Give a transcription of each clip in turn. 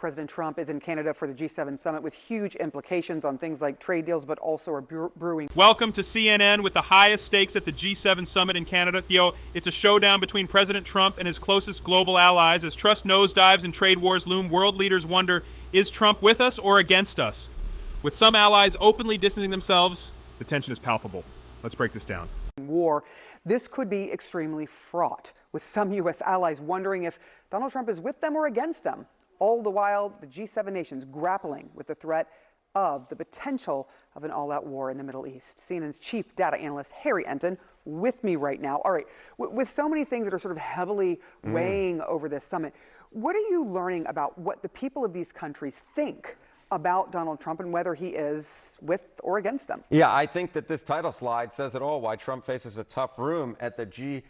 President Trump is in Canada for the G7 summit with huge implications on things like trade deals, but also are brewing. Welcome to CNN with the highest stakes at the G7 summit in Canada. Theo, it's a showdown between President Trump and his closest global allies. As trust nosedives and trade wars loom, world leaders wonder, is Trump with us or against us? With some allies openly distancing themselves, the tension is palpable. Let's break this down. War. This could be extremely fraught, with some U.S. allies wondering if Donald Trump is with them or against them. All the while, the G7 nations grappling with the threat of the potential of an all-out war in the Middle East. CNN's chief data analyst, Harry Enton, with me right now. All right, with so many things that are sort of heavily weighing over this summit, what are you learning about what the people of these countries think about Donald Trump and whether he is with or against them? Yeah, I think that this title slide says it all, why Trump faces a tough room at the G7.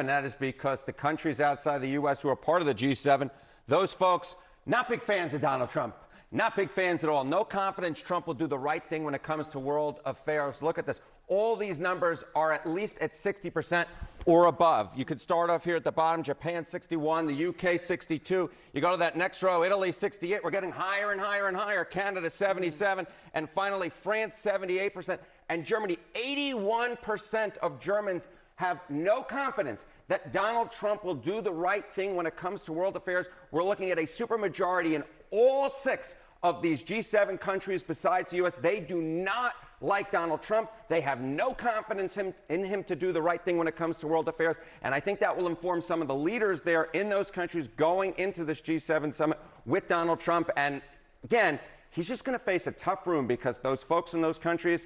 That is because the countries outside the U.S. who are part of the G7, those folks, not big fans of Donald Trump. Not big fans at all. No confidence Trump will do the right thing when it comes to world affairs. Look at this. All these numbers are at least at 60% or above. You could start off here at the bottom, Japan 61, the UK 62. You go to that next row, Italy 68. We're getting higher and higher and higher. Canada 77. And finally, France 78%. And Germany, 81% of Germans have no confidence that Donald Trump will do the right thing when it comes to world affairs. We're looking at a supermajority in all 6 of these G7 countries besides the U.S. They do not like Donald Trump. They have no confidence in him to do the right thing when it comes to world affairs. And I think that will inform some of the leaders there in those countries going into this G7 summit with Donald Trump. And again, he's just going to face a tough room because those folks in those countries,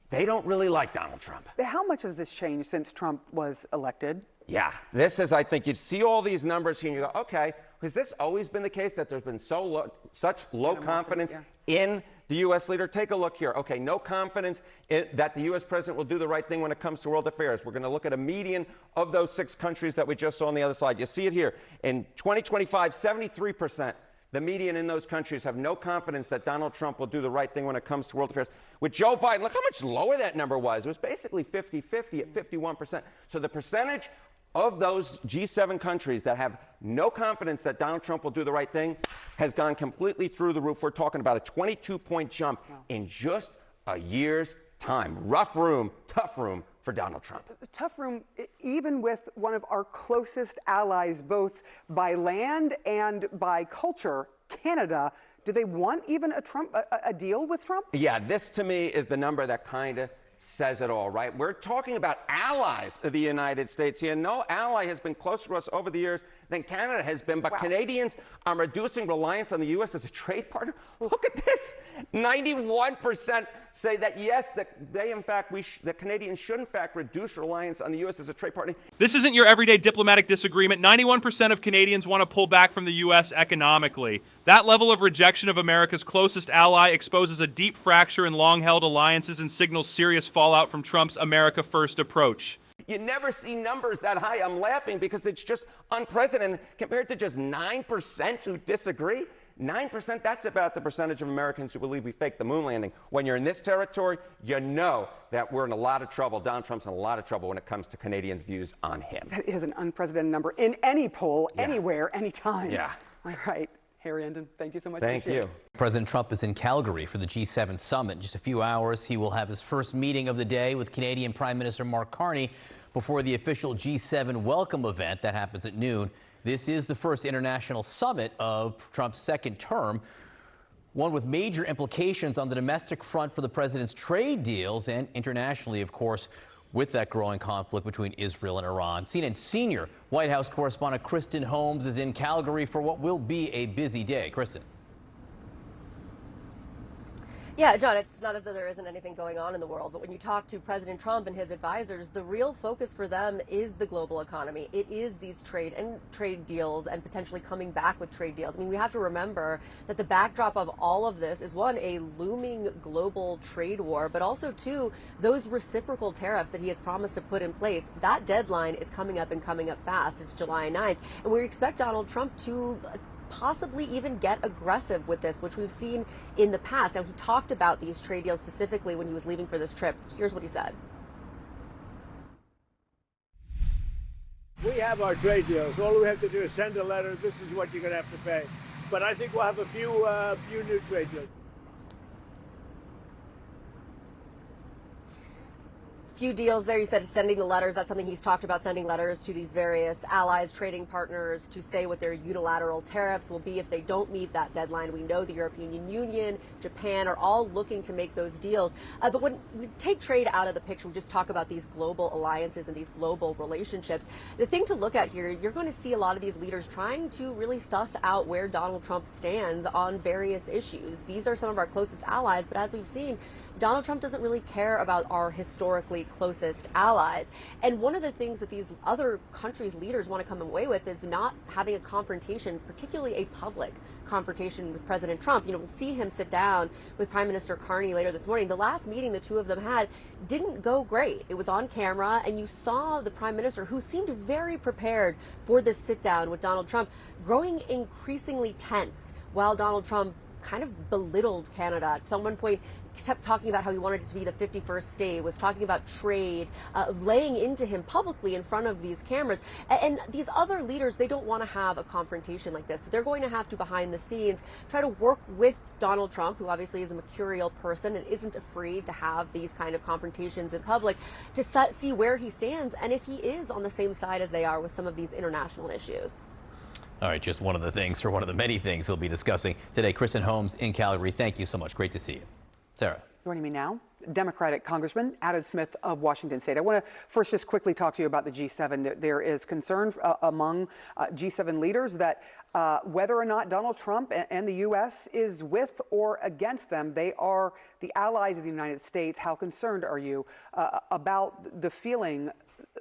they don't really like Donald Trump. How much has this changed since Trump was elected? Yeah, this is, I think, you see all these numbers here and you go, okay, has this always been the case that there's been such low confidence in the U.S. leader? Take a look here. Okay, no confidence that the U.S. president will do the right thing when it comes to world affairs. We're going to look at a median of those 6 countries that we just saw on the other slide. You see it here. In 2025, 73%. The median in those countries have no confidence that Donald Trump will do the right thing when it comes to world affairs. With Joe Biden, look how much lower that number was. It was basically 50-50 at 51%. So the percentage of those G7 countries that have no confidence that Donald Trump will do the right thing has gone completely through the roof. We're talking about a 22-point jump in just a year's time. Rough room, tough room for Donald Trump. Tough room, even with one of our closest allies, both by land and by culture, Canada. Do they want even a deal with Trump? Yeah, this to me is the number that kind of says it all, right? We're talking about allies of the United States here. No ally has been closer to us over the years than Canada has been, but Canadians are reducing reliance on the U.S. as a trade partner. Look at this. 91% say that, yes, that they, in fact, that Canadians should, in fact, reduce reliance on the U.S. as a trade partner. This isn't your everyday diplomatic disagreement. 91% of Canadians want to pull back from the U.S. economically. That level of rejection of America's closest ally exposes a deep fracture in long-held alliances and signals serious fallout from Trump's America First approach. You never see numbers that high. I'm laughing because it's just unprecedented compared to just 9% who disagree. 9%, that's about the percentage of Americans who believe we faked the moon landing. When you're in this territory, you know that we're in a lot of trouble. Donald Trump's in a lot of trouble when it comes to Canadians' views on him. That is an unprecedented number in any poll, anywhere, anytime. Yeah. All right. Harry Enton, thank you so much. Thank you. President Trump is in Calgary for the G7 summit. In just a few hours, he will have his first meeting of the day with Canadian Prime Minister Mark Carney before the official G7 welcome event that happens at noon. This is the first international summit of Trump's second term, one with major implications on the domestic front for the president's trade deals and internationally, of course, with that growing conflict between Israel and Iran. CNN senior White House correspondent Kristen Holmes is in Calgary for what will be a busy day. Kristen. Yeah, John, it's not as though there isn't anything going on in the world, but when you talk to President Trump and his advisors, the real focus for them is the global economy. It is these trade deals and potentially coming back with trade deals. I mean, we have to remember that the backdrop of all of this is, one, a looming global trade war, but also, two, those reciprocal tariffs that he has promised to put in place. That deadline is coming up and coming up fast. It's July 9th, and we expect Donald Trump to possibly even get aggressive with this, which we've seen in the past. Now, he talked about these trade deals specifically when he was leaving for this trip. Here's what he said. We have our trade deals. All we have to do is send a letter. This is what you're going to have to pay. but I think we'll have a few new trade deals. Few deals there. You said sending the letters. That's something he's talked about, sending letters to these various allies, trading partners, to say what their unilateral tariffs will be if they don't meet that deadline. We know the European Union, Japan are all looking to make those deals. But when we take trade out of the picture, we just talk about these global alliances and these global relationships. The thing to look at here, you're going to see a lot of these leaders trying to really suss out where Donald Trump stands on various issues. These are some of our closest allies, but as we've seen, Donald Trump doesn't really care about our historically closest allies. And one of the things that these other countries' leaders want to come away with is not having a confrontation, particularly a public confrontation with President Trump. You know, we'll see him sit down with Prime Minister Carney later this morning. The last meeting the two of them had didn't go great. It was on camera, and you saw the Prime Minister, who seemed very prepared for this sit down with Donald Trump, growing increasingly tense while Donald Trump kind of belittled Canada. At one point, kept talking about how he wanted it to be the 51st state, was talking about trade, laying into him publicly in front of these cameras. And these other leaders, they don't want to have a confrontation like this. They're going to have to, behind the scenes, try to work with Donald Trump, who obviously is a mercurial person and isn't afraid to have these kind of confrontations in public, to see where he stands and if he is on the same side as they are with some of these international issues. All right, just one of the things, or one of the many things he'll be discussing today. Kristen Holmes in Calgary, thank you so much. Great to see you. Sarah. Joining me now, Democratic Congressman Adam Smith of Washington State. I want to first just quickly talk to you about the G7. There is concern among G7 leaders that whether or not Donald Trump and the U.S. is with or against them, they are the allies of the United States. How concerned are you about the feeling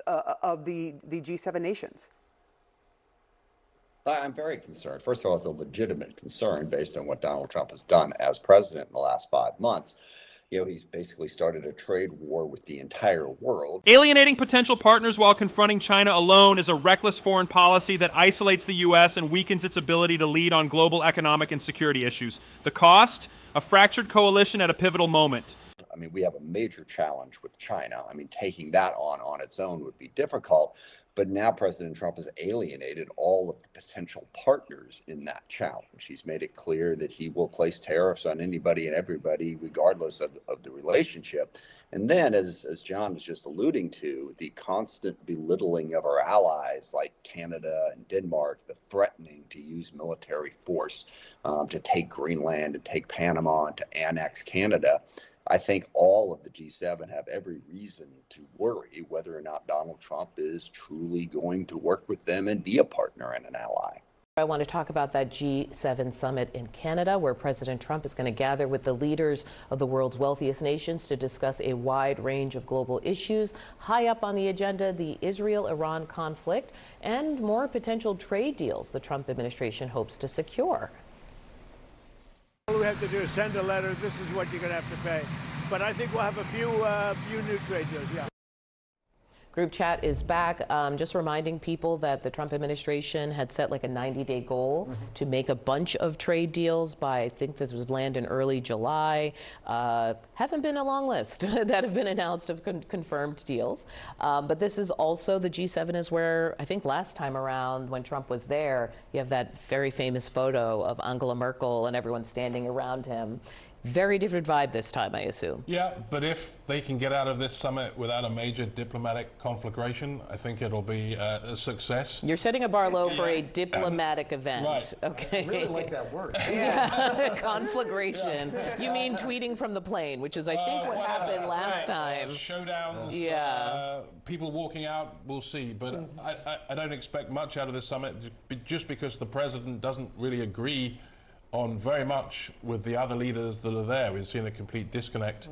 of the G7 nations? I'm very concerned. First of all, it's a legitimate concern based on what Donald Trump has done as president in the last 5 months. You know, he's basically started a trade war with the entire world. Alienating potential partners while confronting China alone is a reckless foreign policy that isolates the U.S. and weakens its ability to lead on global economic and security issues. The cost? A fractured coalition at a pivotal moment. I mean, we have a major challenge with China. I mean, taking that on its own would be difficult. But now President Trump has alienated all of the potential partners in that challenge. He's made it clear that he will place tariffs on anybody and everybody, regardless of the relationship. And then, as John was just alluding to, the constant belittling of our allies like Canada and Denmark, the threatening to use military force to take Greenland and take Panama and to annex Canada. I think all of the G7 have every reason to worry whether or not Donald Trump is truly going to work with them and be a partner and an ally. I want to talk about that G7 summit in Canada, where President Trump is going to gather with the leaders of the world's wealthiest nations to discuss a wide range of global issues. High up on the agenda, the Israel-Iran conflict and more potential trade deals the Trump administration hopes to secure. All we have to do is send a letter. This is what you're going to have to pay. But I think we'll have a few new trade deals, yeah. Group chat is back. Just reminding people that the Trump administration had set like a 90-day goal to make a bunch of trade deals by, I think this was land in early July. Haven't been a long list that have been announced of confirmed deals. But this is also, the G7 is where, I think last time around when Trump was there, you have that very famous photo of Angela Merkel and everyone standing around him. Very different vibe this time, I assume. Yeah, but if they can get out of this summit without a major diplomatic conflagration, I think it'll be a success. You're setting a bar low for a diplomatic event. Right. Okay. I really like that word. Yeah. Conflagration. You mean tweeting from the plane, which is, I think, what happened last time. Showdowns, yeah. People walking out, we'll see. But I don't expect much out of this summit just because the president doesn't really agree on very much with the other leaders that are there. We've seen a complete disconnect.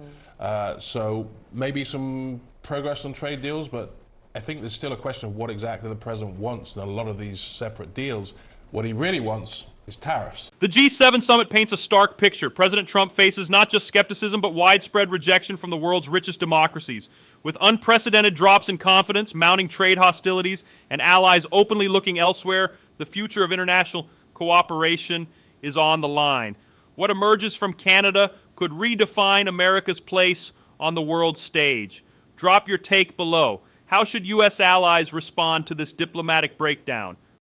So maybe some progress on trade deals, but I think there's still a question of what exactly the president wants in a lot of these separate deals. What he really wants is tariffs. The G7 summit paints a stark picture. President Trump faces not just skepticism, but widespread rejection from the world's richest democracies. With unprecedented drops in confidence, mounting trade hostilities, and allies openly looking elsewhere, the future of international cooperation is on the line. What emerges from Canada could redefine America's place on the world stage. Drop your take below. How should U.S. allies respond to this diplomatic breakdown?